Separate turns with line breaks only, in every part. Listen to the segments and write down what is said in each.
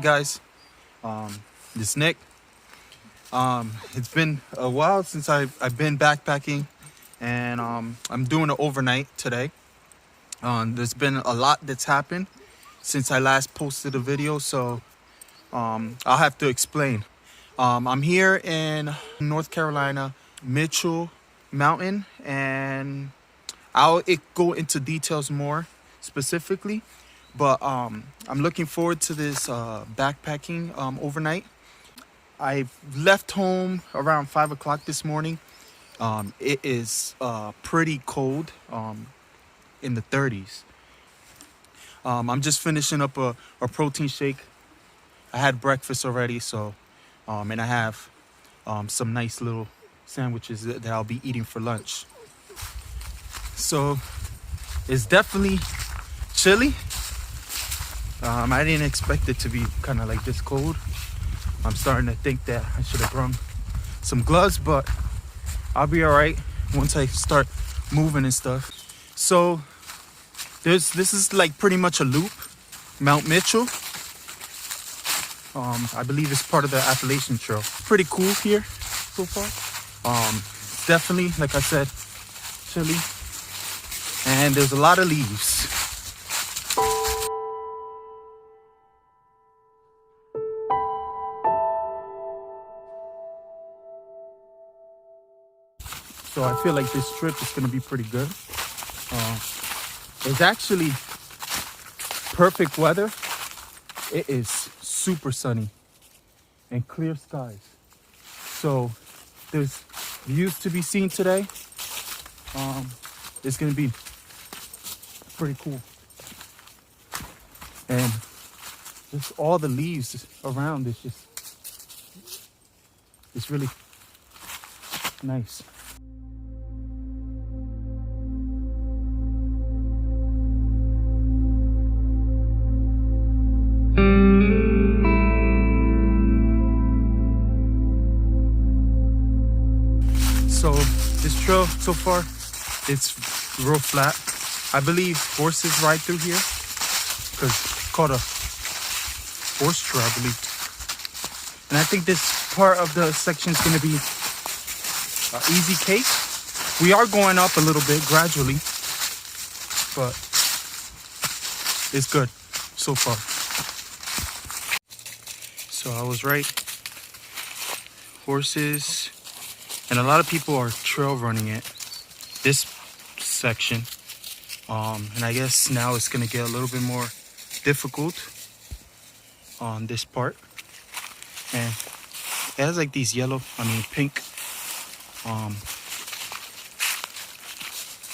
guys, this is Nick. It's been a while since I've been backpacking, and I'm doing it overnight today. There's been a lot that's happened since I last posted a video, so I'll have to explain. I'm here in North Carolina, Mitchell Mountain, and I'll go into details more specifically, but I'm looking forward to this backpacking overnight. I left home around 5 o'clock this morning. It is pretty cold, in the 30s. I'm just finishing up a protein shake. I had breakfast already, so and I have some nice little sandwiches that I'll be eating for lunch. So it's definitely chilly. I didn't expect it to be kind of like this cold. I'm starting to think that I should have brought some gloves, but I'll be all right once I start moving and stuff. So this is like pretty much a loop, Mount Mitchell. I believe it's part of the Appalachian Trail. Pretty cool here so far. Definitely, like I said, chilly, and there's a lot of leaves. So I feel like this trip is going to be pretty good. It's actually perfect weather. It is super sunny and clear skies. So there's views to be seen today. It's going to be pretty cool. And just all the leaves around is just, it's really nice. So this trail so far, it's real flat. I believe horses ride through here because it's called a horse trail, I believe. And I think this part of the section is going to be easy case. We are going up a little bit gradually, but it's good so far. So I was right. Horses. And a lot of people are trail running it, this section. And I guess now it's gonna get a little bit more difficult on this part. And it has like these pink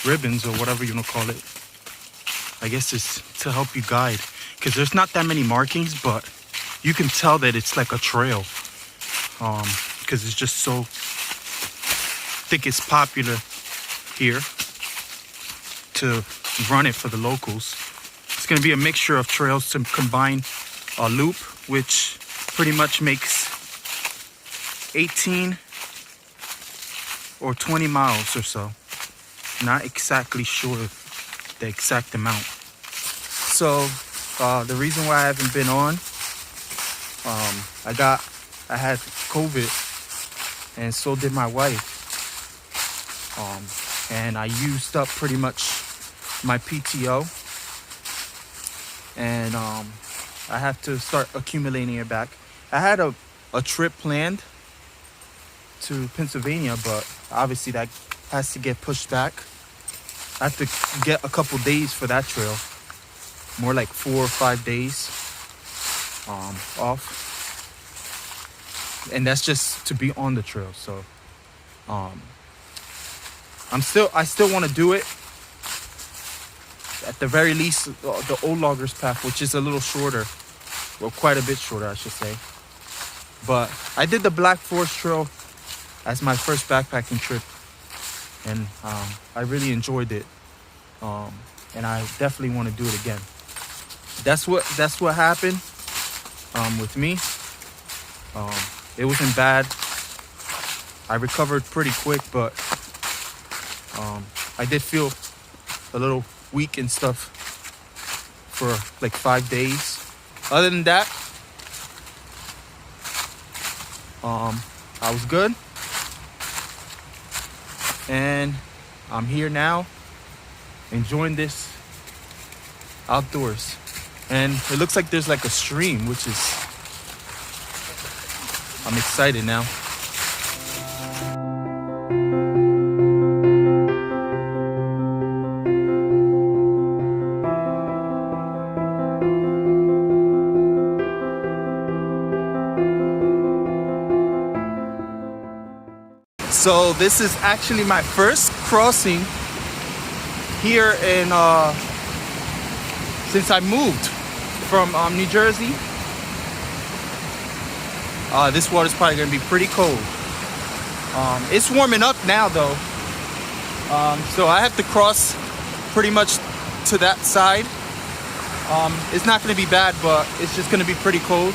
ribbons or whatever you wanna call it. I guess it's to help you guide. Cause there's not that many markings, but you can tell that it's like a trail. Cause it's just so, I think it's popular here to run it for the locals. It's going to be a mixture of trails to combine a loop, which pretty much makes 18 or 20 miles or so. Not exactly sure the exact amount. So the reason why I haven't been on, I had COVID, and so did my wife. And I used up pretty much my PTO, and I have to start accumulating it back. I had a trip planned to Pennsylvania, but obviously that has to get pushed back. I have to get a couple days for that trail, more like 4 or 5 days off, and that's just to be on the trail. So I still want to do it. At the very least, the Old Loggers Path, which is a little shorter, well, quite a bit shorter, I should say. But I did the Black Forest Trail as my first backpacking trip, and I really enjoyed it. And I definitely want to do it again. That's what happened with me. It wasn't bad. I recovered pretty quick, but I did feel a little weak and stuff for like 5 days. Other than that, I was good, and I'm here now enjoying this outdoors. And it looks like there's like a stream, which is, I'm excited now. So this is actually my first crossing here in since I moved from New Jersey. This water's probably gonna be pretty cold. It's warming up now though, so I have to cross pretty much to that side. It's not gonna be bad, but it's just gonna be pretty cold.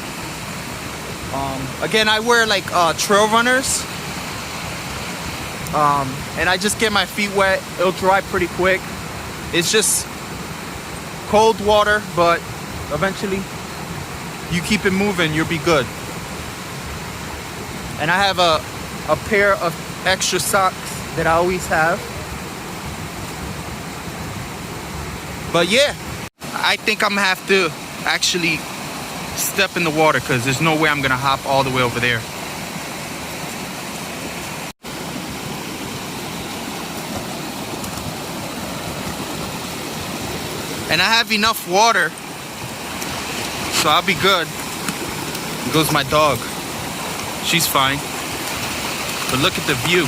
Again, I wear like trail runners. And I just get my feet wet. It'll dry pretty quick. It's just cold water, but eventually you keep it moving, you'll be good. And I have a pair of extra socks that I always have. But yeah, I think I'm gonna have to actually step in the water because there's no way I'm gonna hop all the way over there. And I have enough water, so I'll be good. There goes my dog. She's fine. But look at the view.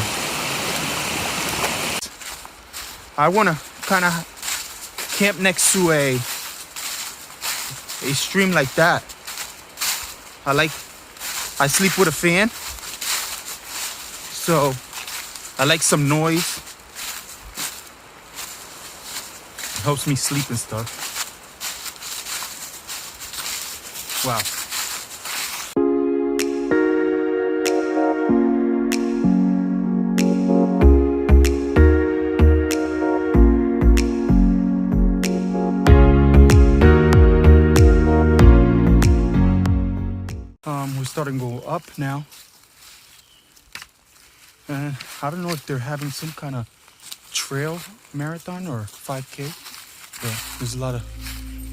I want to kind of camp next to a stream like that. I sleep with a fan, so I like some noise. Helps me sleep and stuff. Wow. We're starting to go up now. And I don't know if they're having some kind of trail marathon or 5K. But there's a lot of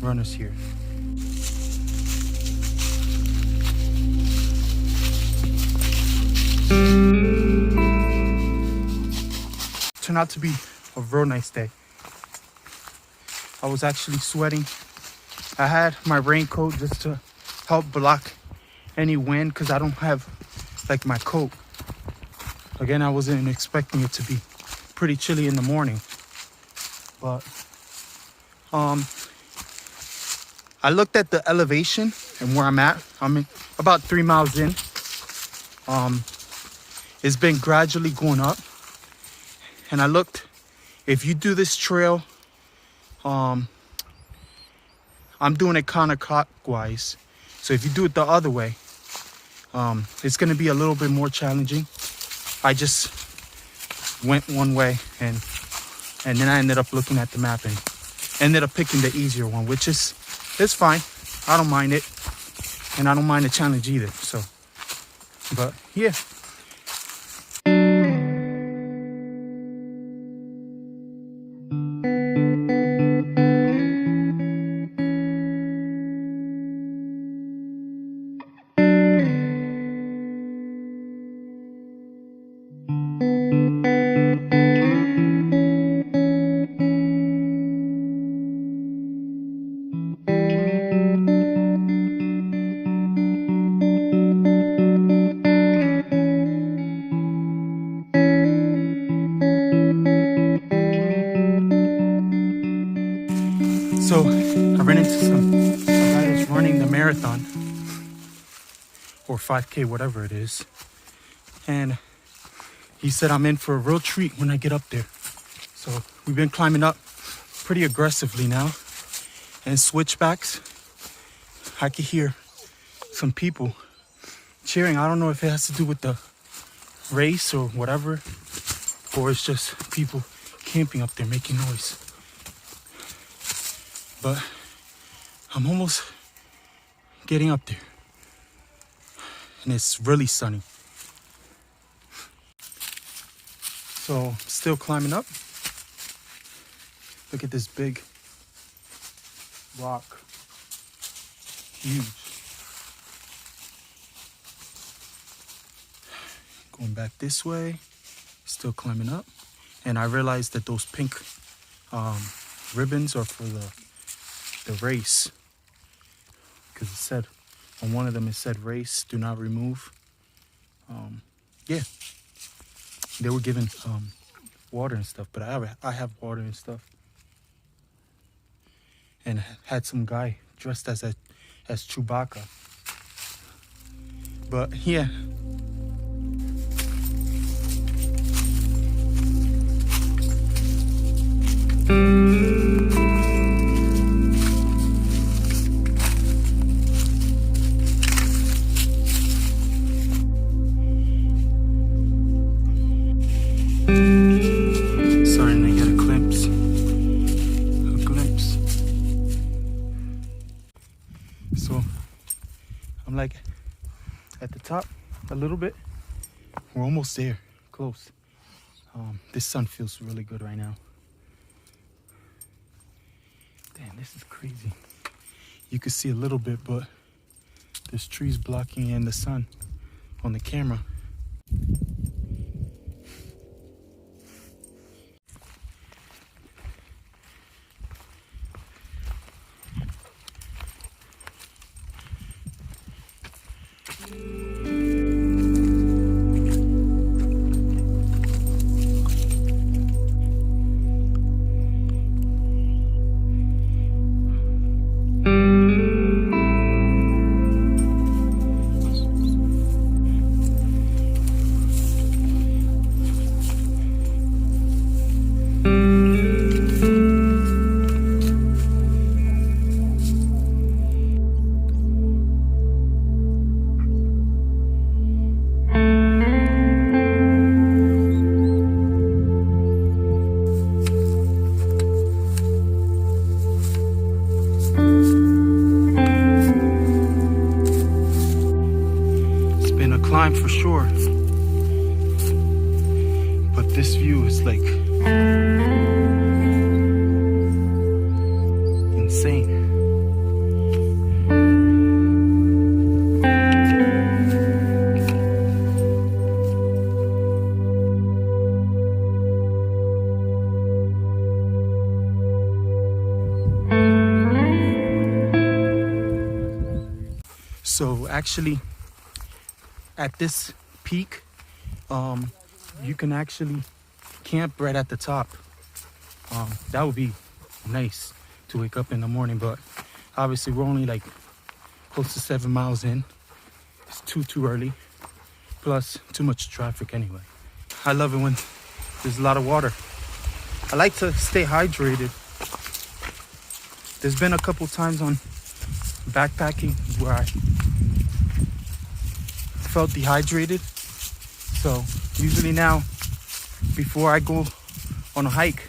runners here. Turned out to be a real nice day. I was actually sweating. I had my raincoat just to help block any wind because I don't have like my coat. Again, I wasn't expecting it to be pretty chilly in the morning, but I looked at the elevation and where I'm at. I'm about 3 miles in. It's been gradually going up. And I looked, if you do this trail, I'm doing it counterclockwise. So if you do it the other way, it's gonna be a little bit more challenging. I just went one way and then I ended up looking at the map and ended up picking the easier one, which is, it's fine. I don't mind it. And I don't mind the challenge either, so. But yeah. So I ran into some guys running the marathon or 5K, whatever it is. And he said I'm in for a real treat when I get up there. So we've been climbing up pretty aggressively now. And switchbacks, I could hear some people cheering. I don't know if it has to do with the race or whatever, or it's just people camping up there making noise. But I'm almost getting up there. And it's really sunny. So still climbing up. Look at this big rock. Huge. Going back this way. Still climbing up. And I realized that those pink ribbons are for the race. Because it said, on one of them it said race, do not remove. Yeah. They were given water and stuff, but I have water and stuff. And had some guy dressed as Chewbacca. But yeah. Starting to get a glimpse. So I'm like at the top a little bit. We're almost there, close. This sun feels really good right now. Damn, this is crazy. You can see a little bit, but there's trees blocking in the sun on the camera. Climb for sure, but this view is like insane. So actually, at this peak, you can actually camp right at the top. That would be nice to wake up in the morning, but obviously we're only like close to 7 miles in. It's too early, plus too much traffic anyway. I love it when there's a lot of water. I like to stay hydrated. There's been a couple times on backpacking where I felt dehydrated, so usually now before I go on a hike,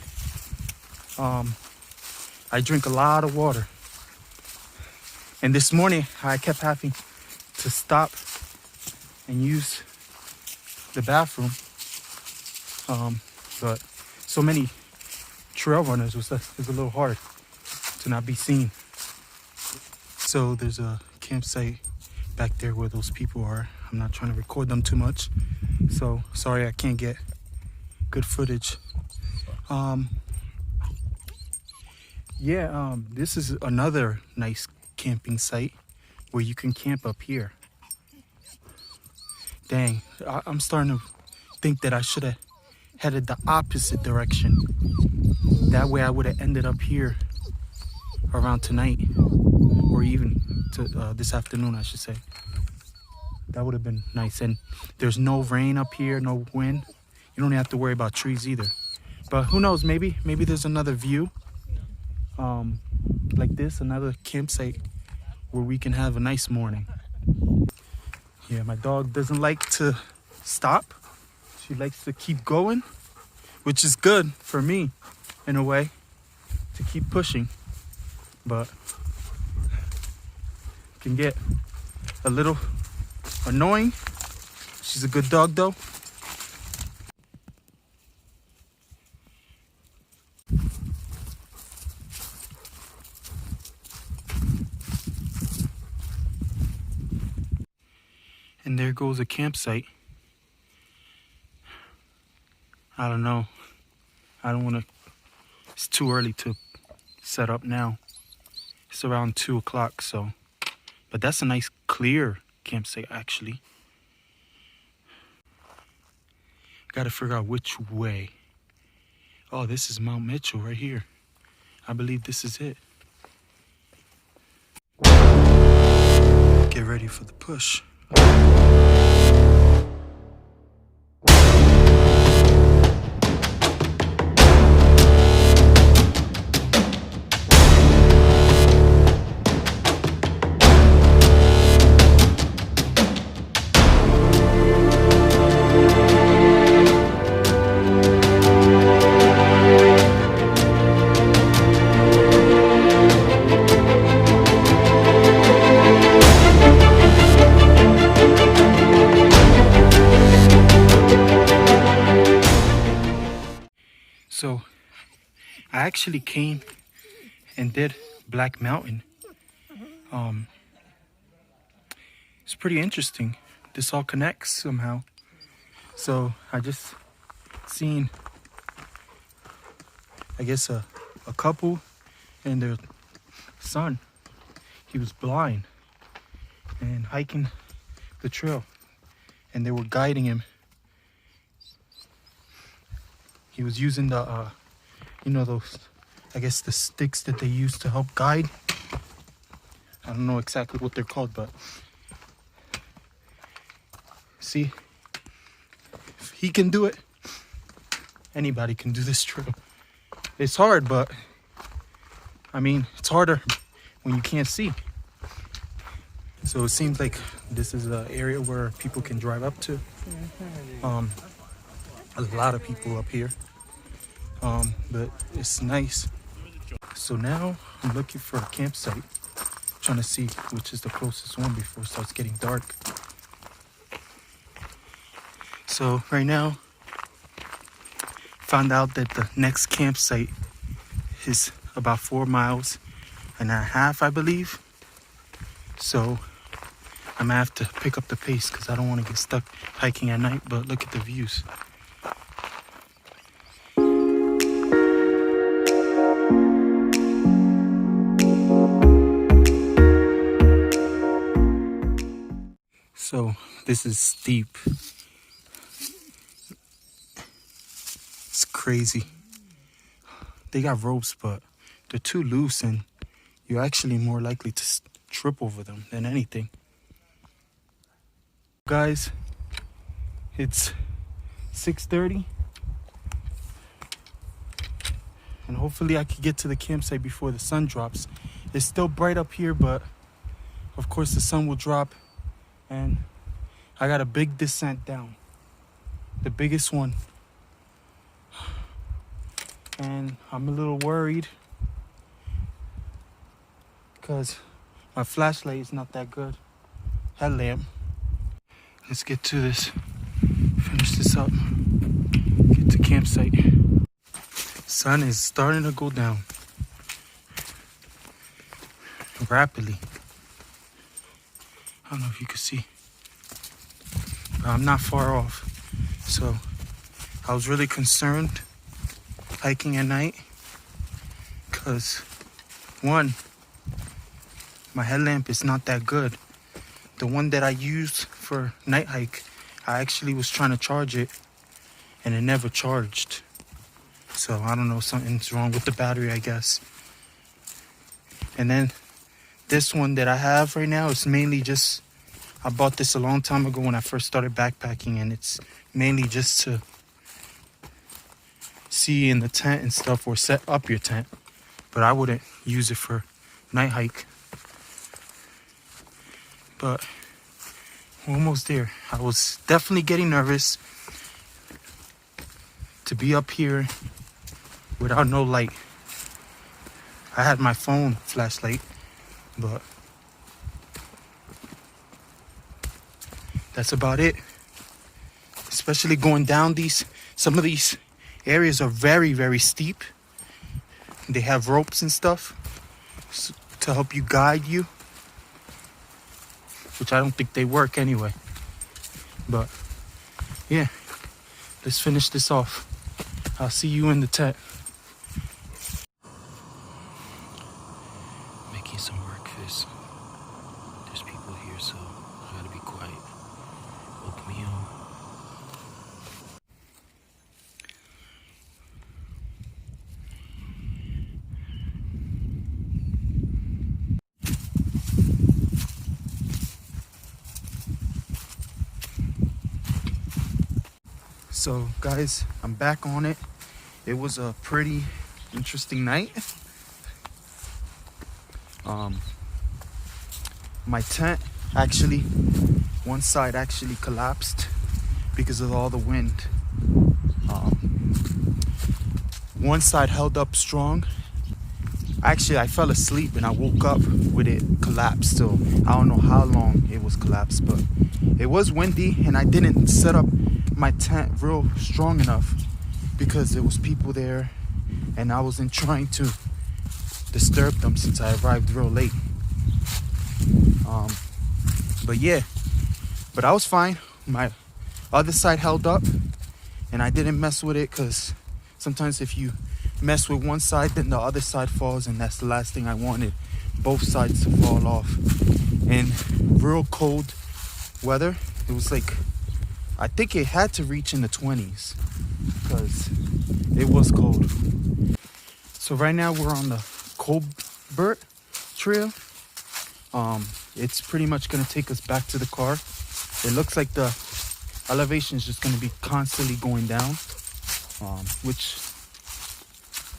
I drink a lot of water. And this morning I kept having to stop and use the bathroom, but so many trail runners was a little hard to not be seen. So there's a campsite back there where those people are. I'm not trying to record them too much, so sorry I can't get good footage. This is another nice camping site where you can camp up here. Dang, I'm starting to think that I should have headed the opposite direction. That way I would have ended up here around tonight, or even this afternoon, I should say. That would have been nice. And there's no rain up here, no wind. You don't have to worry about trees either. But who knows, maybe there's another view like this, another campsite where we can have a nice morning. Yeah, my dog doesn't like to stop. She likes to keep going, which is good for me in a way, to keep pushing. But it can get a little annoying. She's a good dog though. goes a campsite. I don't know. I don't want to. It's too early to set up now. It's around 2 o'clock, so. But that's a nice clear campsite, actually. Got to figure out which way. Oh, this is Mount Mitchell right here. I believe this is it. Get ready for the push. So I actually came and did Black Mountain. It's pretty interesting. This all connects somehow. So I just seen, I guess, a couple and their son. He was blind and hiking the trail, and they were guiding him. He was using the, those, I guess, the sticks that they use to help guide. I don't know exactly what they're called, but see, if he can do it, anybody can do this trail. It's hard, but I mean, it's harder when you can't see. So it seems like this is an area where people can drive up to. A lot of people up here, but it's nice. So now I'm looking for a campsite, trying to see which is the closest one before it starts getting dark. So right now, found out that the next campsite is about 4.5 miles, I believe. So I'm gonna have to pick up the pace because I don't want to get stuck hiking at night. But look at the views. So this is steep. It's crazy. They got ropes, but they're too loose and you're actually more likely to trip over them than anything. Guys, it's 6:30 and hopefully I can get to the campsite before the sun drops. It's still bright up here, but of course the sun will drop. And I got a big descent down, the biggest one. And I'm a little worried because my flashlight is not that good. Headlamp. Let's get to this. Finish this up. Get to campsite. Sun is starting to go down rapidly. I don't know if you can see, but I'm not far off. So I was really concerned hiking at night because, one, my headlamp is not that good. The one that I used for night hike, I actually was trying to charge it and it never charged. So I don't know, something's wrong with the battery, I guess. And then this one that I have right now is mainly just, I bought this a long time ago when I first started backpacking, and it's mainly just to see in the tent and stuff or set up your tent. But I wouldn't use it for night hike. But we're almost there. I was definitely getting nervous to be up here without no light. I had my phone flashlight, but that's about it. Especially going down some of these areas are very, very steep. They have ropes and stuff to help you guide you, which I don't think they work anyway. But yeah, let's finish this off. I'll see you in the tent. Making some breakfast. There's people here, so I gotta be quiet. Oatmeal. So guys, I'm back on it. It was a pretty interesting night. My tent actually, one side actually collapsed because of all the wind. One side held up strong. Actually, I fell asleep and I woke up with it collapsed still. I don't know how long it was collapsed, but it was windy and I didn't set up my tent real strong enough because there was people there and I wasn't trying to disturb them since I arrived real late. But yeah, but I was fine. My other side held up and I didn't mess with it because sometimes if you mess with one side, then the other side falls, and that's the last thing I wanted, both sides to fall off. And real cold weather, it was like, I think it had to reach in the 20s because it was cold. So right now we're on the Colbert trail. It's pretty much gonna take us back to the car. It looks like the elevation is just gonna be constantly going down, which,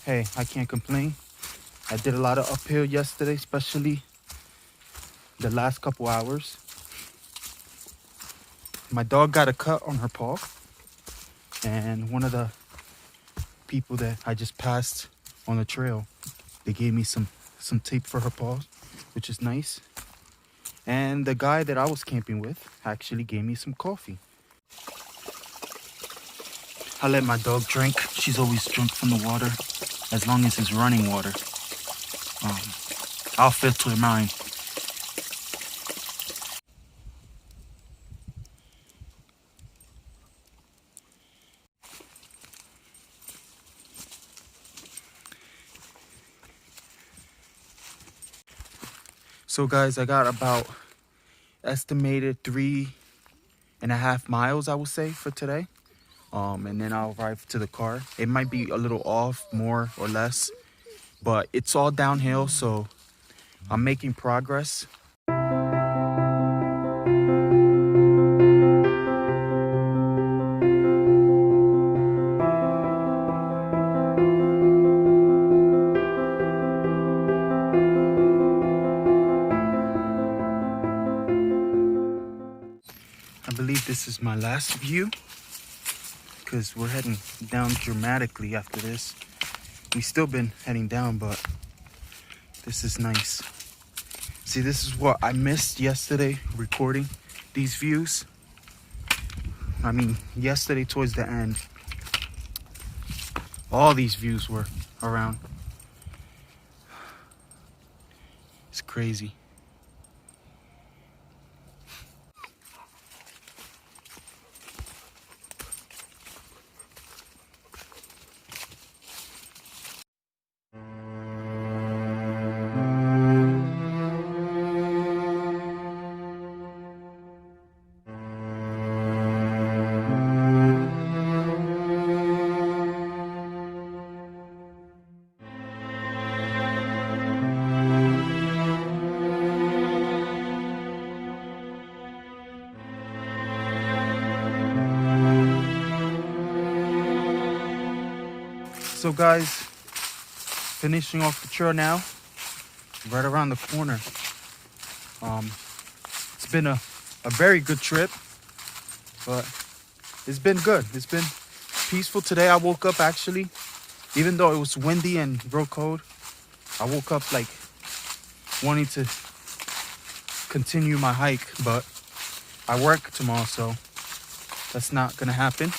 hey, I can't complain. I did a lot of uphill yesterday, especially the last couple hours. My dog got a cut on her paw, and one of the people that I just passed on the trail, they gave me some tape for her paw, which is nice. And the guy that I was camping with actually gave me some coffee. I let my dog drink. She's always drunk from the water, as long as it's running water. I'll filter mine. So guys, I got about estimated 3.5 miles, I would say, for today. And then I'll arrive to the car. It might be a little off, more or less, but it's all downhill, so I'm making progress. I believe this is my last view because we're heading down dramatically after this. We've still been heading down, but this is nice. See, this is what I missed yesterday, recording these views. I mean, yesterday towards the end, all these views were around. It's crazy. So guys, finishing off the trail now, right around the corner. It's been a very good trip, but it's been good. It's been peaceful. Today I woke up actually, even though it was windy and real cold, I woke up like wanting to continue my hike, but I work tomorrow, so that's not gonna happen.